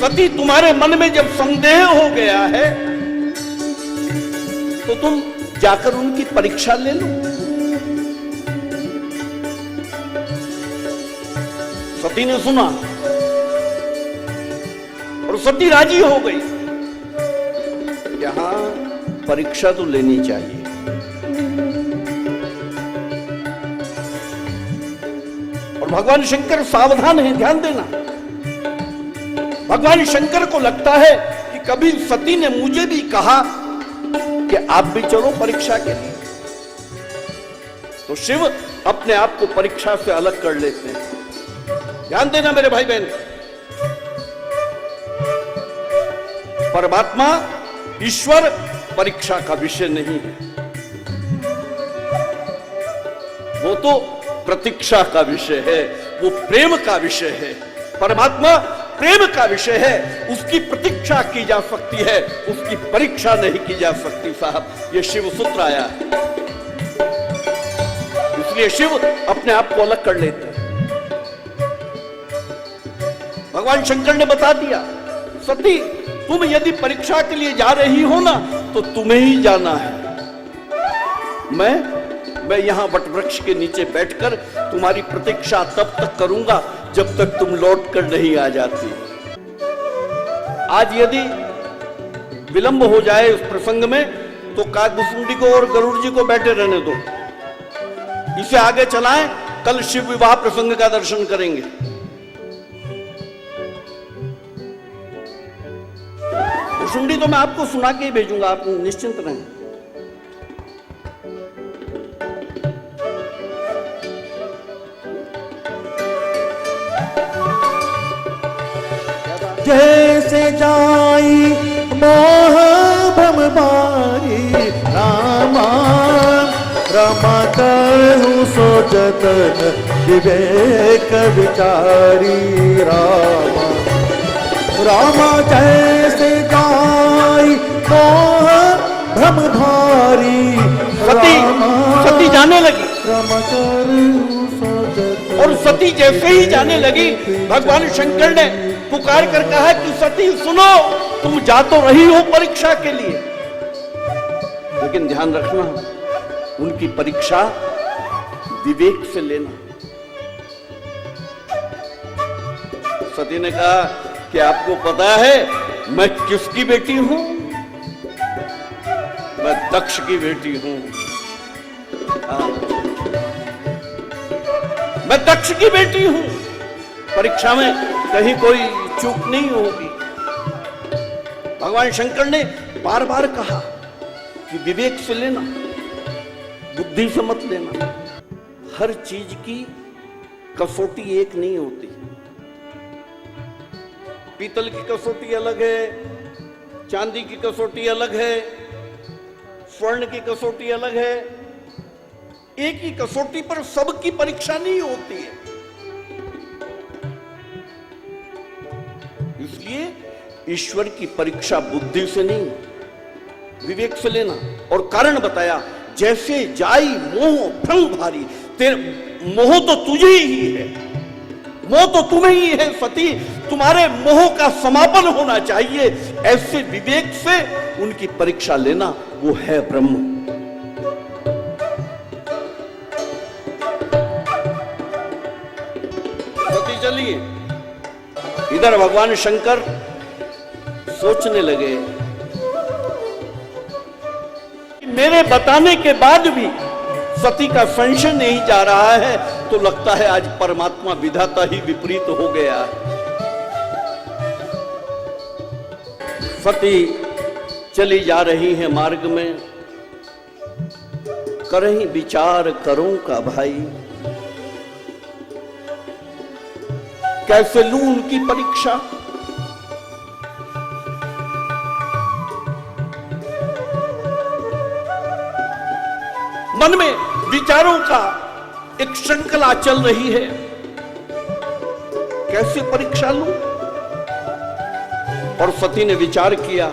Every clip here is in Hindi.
सती, तुम्हारे मन में जब संदेह हो गया है तो तुम जाकर उनकी परीक्षा ले लो। सती ने सुना और सती राजी हो गई। यहां परीक्षा तो लेनी चाहिए। और भगवान शंकर सावधान हैं, ध्यान देना। भगवान शंकर को लगता है कि कभी सती ने मुझे भी कहा कि आप भी चलो परीक्षा के लिए, तो शिव अपने आप को परीक्षा से अलग कर लेते हैं। ध्यान देना मेरे भाई बहन, परमात्मा ईश्वर परीक्षा का विषय नहीं है, वो तो प्रतीक्षा का विषय है, वो प्रेम का विषय है। परमात्मा प्रेम का विषय है, उसकी प्रतीक्षा की जा सकती है, उसकी परीक्षा नहीं की जा सकती। साहब, ये शिव सूत्र आया है, इसलिए शिव अपने आप को अलग कर लेते हैं। भगवान शंकर ने बता दिया, सती तुम यदि परीक्षा के लिए जा रही हो ना तो तुम्हें ही जाना है। मैं यहां वटवृक्ष के नीचे बैठकर तुम्हारी प्रतीक्षा तब तक करूंगा जब तक तुम लौट कर नहीं आ जाती। आज यदि विलंब हो जाए उस प्रसंग में तो काकभुसुंडी को और गरुड़ जी को बैठे रहने दो, इसे आगे चलाएं, कल शिव विवाह प्रसंग का दर्शन करेंगे। भुसुंडी तो मैं आपको सुना के ही भेजूंगा, आप निश्चिंत रहें। जैसे जाई मोह भम मारी रामा, रमा कहूँ सो जतन विवेक विचारी रामा। रामा जैसे जाई मोह भ्रम धारी, सती जाने लगी, रमा कहूँ सो जतन। और सती जैसे ही जाने लगी, भगवान शंकर ने पुकार कर कहा कि सती सुनो, तुम जा तो रही हो परीक्षा के लिए, लेकिन ध्यान रखना उनकी परीक्षा विवेक से लेना। सती ने कहा कि आपको पता है मैं किसकी बेटी हूं? मैं दक्ष की बेटी हूं। मैं दक्ष की बेटी हूं, परीक्षा में कहीं कोई चूक नहीं होगी। भगवान शंकर ने बार बार कहा कि विवेक से लेना, बुद्धि से मत लेना। हर चीज की कसौटी एक नहीं होती। पीतल की कसौटी अलग है, चांदी की कसौटी अलग है, स्वर्ण की कसौटी अलग है। एक ही कसौटी पर सबकी परीक्षा नहीं होती है। इसलिए ईश्वर की परीक्षा बुद्धि से नहीं, विवेक से लेना। और कारण बताया, जैसे जाई मोह भ्रम भारी, तेरे मोह तो तुझे ही है, मोह तो तुम्हें ही है सती, तुम्हारे मोह का समापन होना चाहिए। ऐसे विवेक से उनकी परीक्षा लेना, वो है ब्रह्म। सती चलिए, इधर भगवान शंकर सोचने लगे, मेरे बताने के बाद भी सती का संशय नहीं जा रहा है, तो लगता है आज परमात्मा विधाता ही विपरीत हो गया है। सती चली जा रही है मार्ग में, करहीं विचार करूं का भाई, कैसे लूं उनकी परीक्षा। मन में विचारों का एक श्रृंखला चल रही है, कैसे परीक्षा लूं। और सती ने विचार किया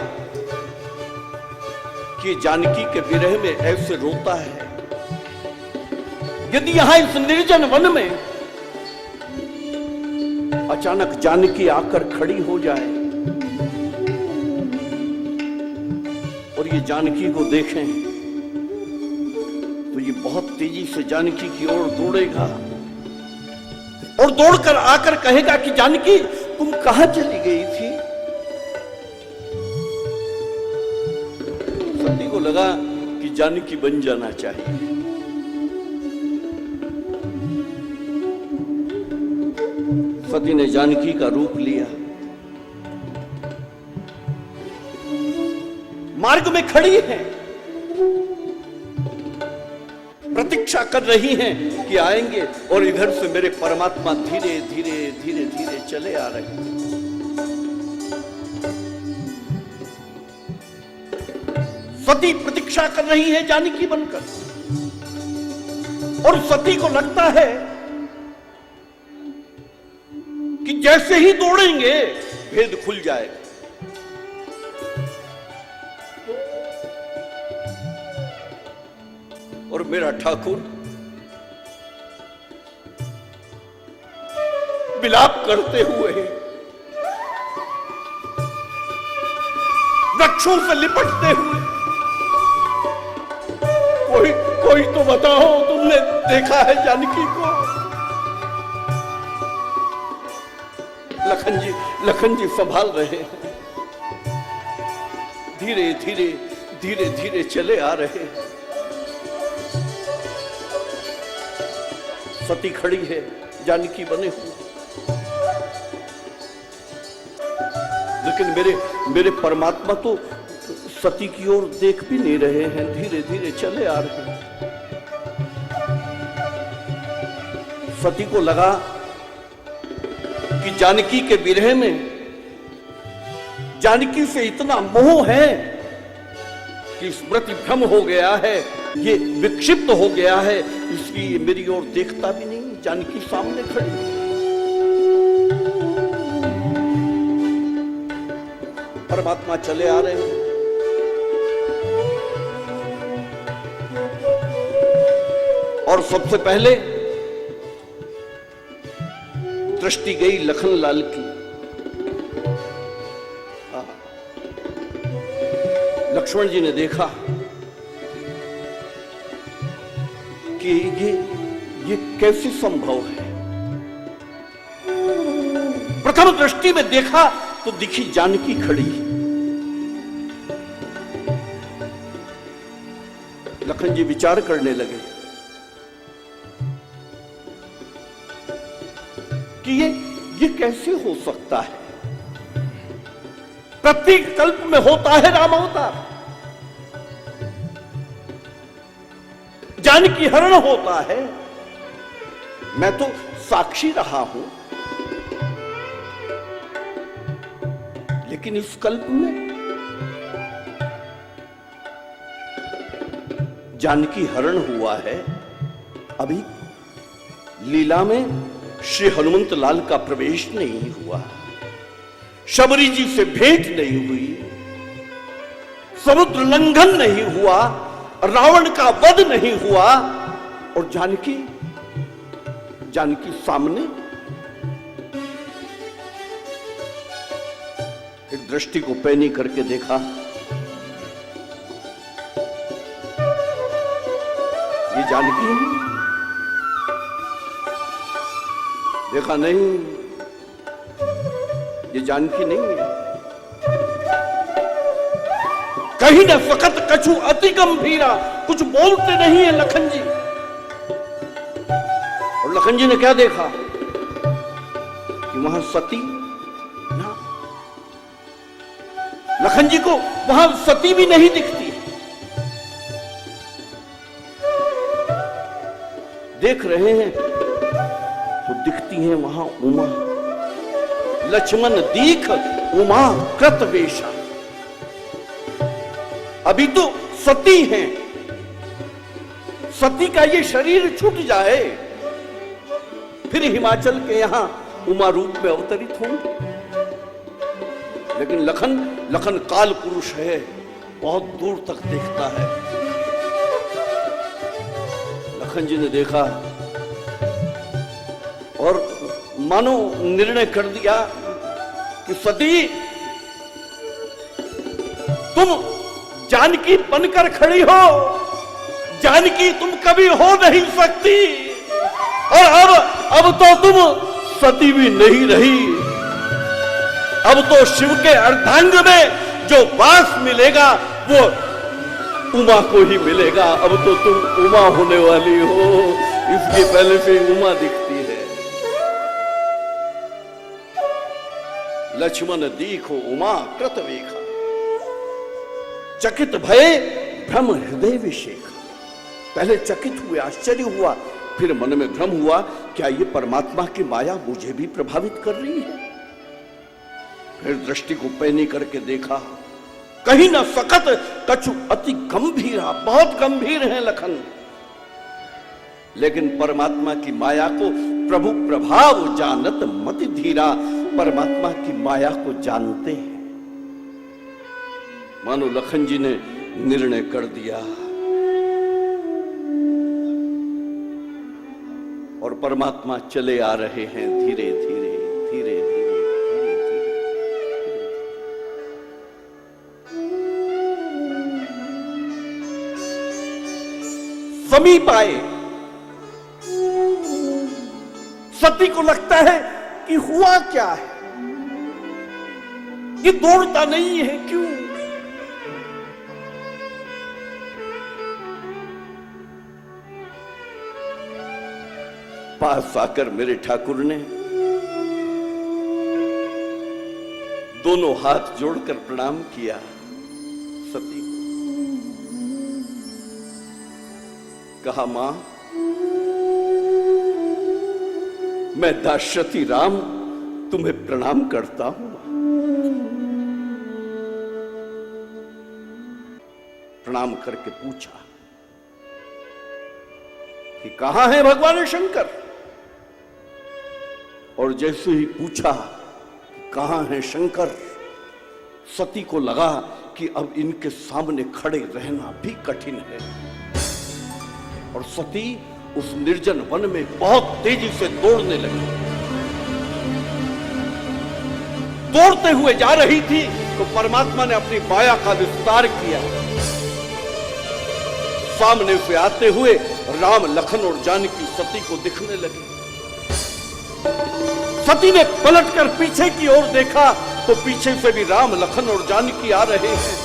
कि जानकी के विरह में ऐसे रोता है, यदि यहां इस निर्जन वन में अचानक जानकी आकर खड़ी हो जाए और ये जानकी को देखें तो ये बहुत तेजी से जानकी की ओर दौड़ेगा और दौड़कर आकर कहेगा कि जानकी तुम कहां चली गई थी। सती को लगा कि जानकी बन जाना चाहिए। सती ने जानकी का रूप लिया, मार्ग में खड़ी है, प्रतीक्षा कर रही हैं कि आएंगे, और इधर से मेरे परमात्मा धीरे धीरे धीरे धीरे चले आ रहे हैं। सती प्रतीक्षा कर रही है जानकी बनकर, और सती को लगता है कि जैसे ही दौड़ेंगे भेद खुल जाएगा। और मेरा ठाकुर विलाप करते हुए वृक्षों से लिपटते हुए, कोई तो बताओ तुमने देखा है जानकी को। लखन जी संभाल रहे हैं, धीरे धीरे धीरे धीरे चले आ रहे हैं। सती खड़ी है, जानकी बने हुए, लेकिन मेरे परमात्मा तो सती की ओर देख भी नहीं रहे हैं, धीरे धीरे चले आ रहे हैं। सती को लगा कि जानकी के विरह में जानकी से इतना मोह है कि स्मृति भ्रम हो गया है, ये विक्षिप्त हो गया है, इसलिए मेरी ओर देखता भी नहीं। जानकी सामने खड़ी, परमात्मा चले आ रहे हैं। और सबसे पहले दृष्टि गई लखन लाल की। लक्ष्मण जी ने देखा कि ये कैसे संभव है। प्रथम दृष्टि में देखा तो दिखी जानकी खड़ी। लखन जी विचार करने लगे कि ये कैसे हो सकता है। प्रत्येक कल्प में होता है राम अवतार, जानकी हरण होता है, मैं तो साक्षी रहा हूं, लेकिन इस कल्प में जानकी हरण हुआ है। अभी लीला में श्री हनुमंत लाल का प्रवेश नहीं हुआ, शबरी जी से भेंट नहीं हुई, समुद्र लंघन नहीं हुआ, रावण का वध नहीं हुआ, और जानकी सामने। एक दृष्टि को पैनी करके देखा, ये जानकी है। देखा नहीं, ये जानकी नहीं है। कहीं न फकत कछु अति गंभीरा, कुछ बोलते नहीं है लखन जी। और लखन जी ने क्या देखा कि वहां सती ना, लखन जी को वहां सती भी नहीं दिखती। देख रहे हैं तो दिखती है वहां उमा। लक्ष्मण दीख उमा कृत वेशा। अभी तो सती हैं, सती का ये शरीर छूट जाए, फिर हिमाचल के यहां उमा रूप में अवतरित होंगे। लेकिन लखन काल पुरुष है, बहुत दूर तक देखता है। लखन जी ने देखा और मानो निर्णय कर दिया कि सती तुम जानकी बनकर खड़ी हो, जानकी तुम कभी हो नहीं सकती। और अब तो तुम सती भी नहीं रही। अब तो शिव के अर्धांग में जो वास मिलेगा वो उमा को ही मिलेगा। अब तो तुम उमा होने वाली हो, इसके पहले से उमा दिखती है। लक्ष्मण दीखो उमा कृत वेखा, चकित भय भ्रम हृदय विषेखा। पहले चकित हुए, आश्चर्य हुआ, फिर मन में भ्रम हुआ, क्या ये परमात्मा की माया मुझे भी प्रभावित कर रही है? फिर दृष्टि को पैनी करके देखा, कहीं न सकत कछु अति गंभीरा, बहुत गंभीर है लखन। लेकिन परमात्मा की माया को प्रभु प्रभाव जानत मति धीरा, परमात्मा की माया को जानते हैं। मानो लखन जी ने निर्णय कर दिया और परमात्मा चले आ रहे हैं धीरे धीरे धीरे धीरे धीरे धीरे। समीप आए, सती को लगता है कि हुआ क्या है, ये दौड़ता नहीं है क्यों? पास आकर मेरे ठाकुर ने दोनों हाथ जोड़कर प्रणाम किया सती को। कहा, मां, मैं दाशरथी राम तुम्हें प्रणाम करता हूं। प्रणाम करके पूछा कि कहां है भगवान शंकर? और जैसे ही पूछा कि कहां है शंकर, सती को लगा कि अब इनके सामने खड़े रहना भी कठिन है। और सती उस निर्जन वन में बहुत तेजी से दौड़ने लगी। दौड़ते हुए जा रही थी तो परमात्मा ने अपनी माया का विस्तार किया। सामने से आते हुए राम, लखन और जानकी सती को दिखने लगे। सती ने पलटकर पीछे की ओर देखा तो पीछे से भी राम, लखन और जानकी आ रहे हैं।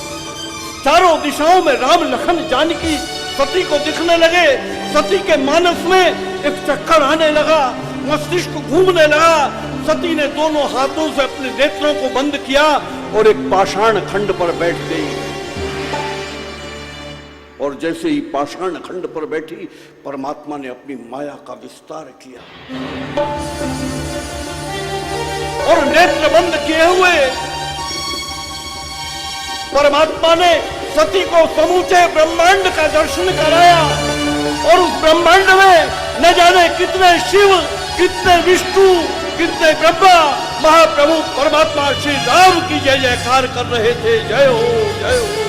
चारों दिशाओं में राम, लखन, जानकी सती को दिखने लगे। सती के मानस में एक चक्कर आने लगा, मस्तिष्क घूमने लगा। सती ने दोनों हाथों से अपने नेत्रों को बंद किया और एक पाषाण खंड पर बैठ गई। और जैसे ही पाषाण खंड पर बैठी, परमात्मा ने अपनी माया का विस्तार किया और नेत्र बंद किए हुए परमात्मा ने सती को समूचे ब्रह्मांड का दर्शन कराया। और उस ब्रह्मांड में न जाने कितने शिव, कितने विष्णु, कितने ब्रह्मा, महाप्रभु परमात्मा श्री राम की जय जयकार कर रहे थे। जय हो, जय हो।